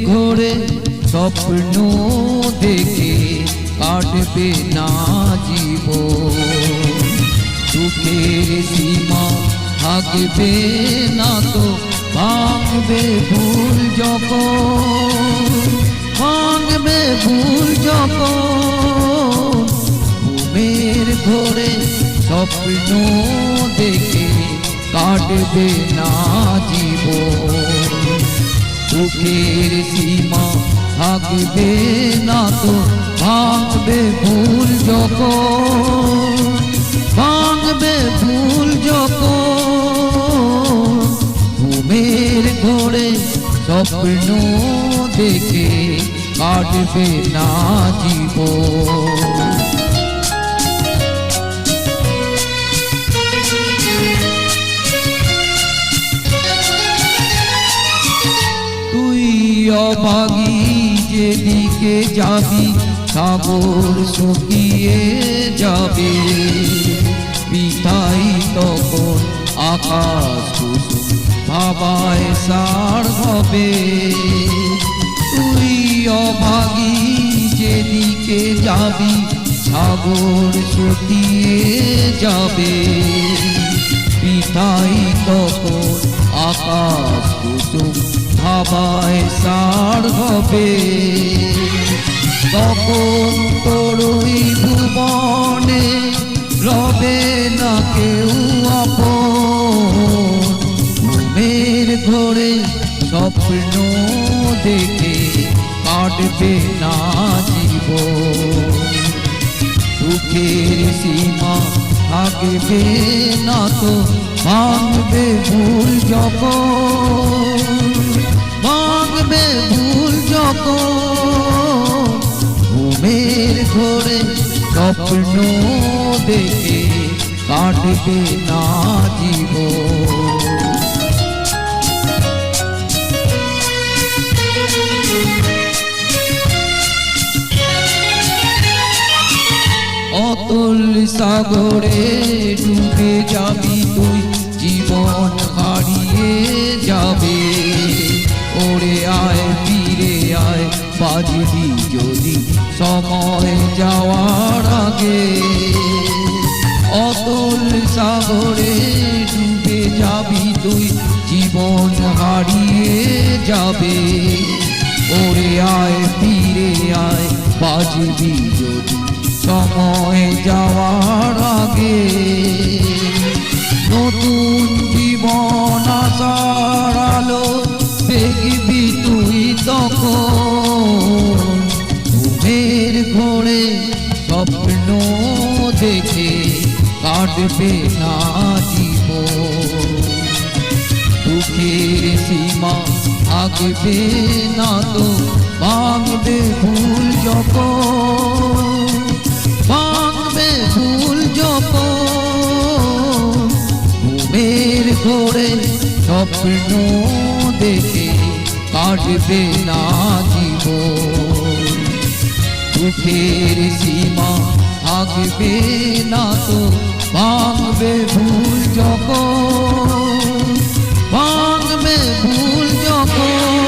ঘোরে স্বপ্ন দেখে কাটবে না জীবন। দুঃখের সীমা থাকবে না তো ভাঙবে ভুল যখন, ভাঙবে ভুল যখন। ঘুমের ঘোরে স্বপ্ন দেখে কাটবে না জীবন। দুঃখের সীমা থাকবে না তো ভাঙবে ভুল যখন, ভাঙবে ভুল যখন। ঘুমের ঘোরে স্বপ্ন দেখে কাটবে না জীবন। তুই অভাগী যেদিকে যাবি সাগর শুকিয়ে যাবে, বিধাই তখন আকাশ কুসুম ভাবায় সার হবে। তুই অভাগী যেদিকে যাবি সাগর শুকিয়ে যাবে, বিধাই তখন আকাশ কুসুম ভাবায় সার হবে। তখন তোর ওই ভুবনে রবে না কেউ আপন। ঘুমের ঘোরে স্বপ্ন দেখে কাটবে না জীবন। দুঃখের সীমা থাকবে না তো ভাঙবে ভুল যখন, ভাঙবে ভুল যখন। ঘুমের ঘোরে স্বপ্ন দেখে কাটবে না জীবন। অতল সাগরে ডুবে যাবি তুই, জীবন হারিয়ে যাবে। ওরে আয় ফিরে আয় বাজবি যদি সময় যাওয়ার আগে। অতল সাগরে ডুবে যাবি তুই, জীবন হারিয়ে যাবে। ওরে আয় ফিরে আয় বাজবি যদি সময় যাওয়ার আগে। নতুন জীবন আসার আলো দেখবি তুই তখন। ঘুমের ঘোরে স্বপ্ন দেখে কাটবে না জীবন। দুঃখের সীমা থাকবে না তো ভাঙবে ভুল যখন, ভাঙবে ভুল যখন। ঘুমের ঘোরে স্বপ্ন দেখে কাটবে না জীবন। দুঃখের সীমা থাকবে না তো ভাঙবে ভুল যখন, ভাঙবে ভুল যখন।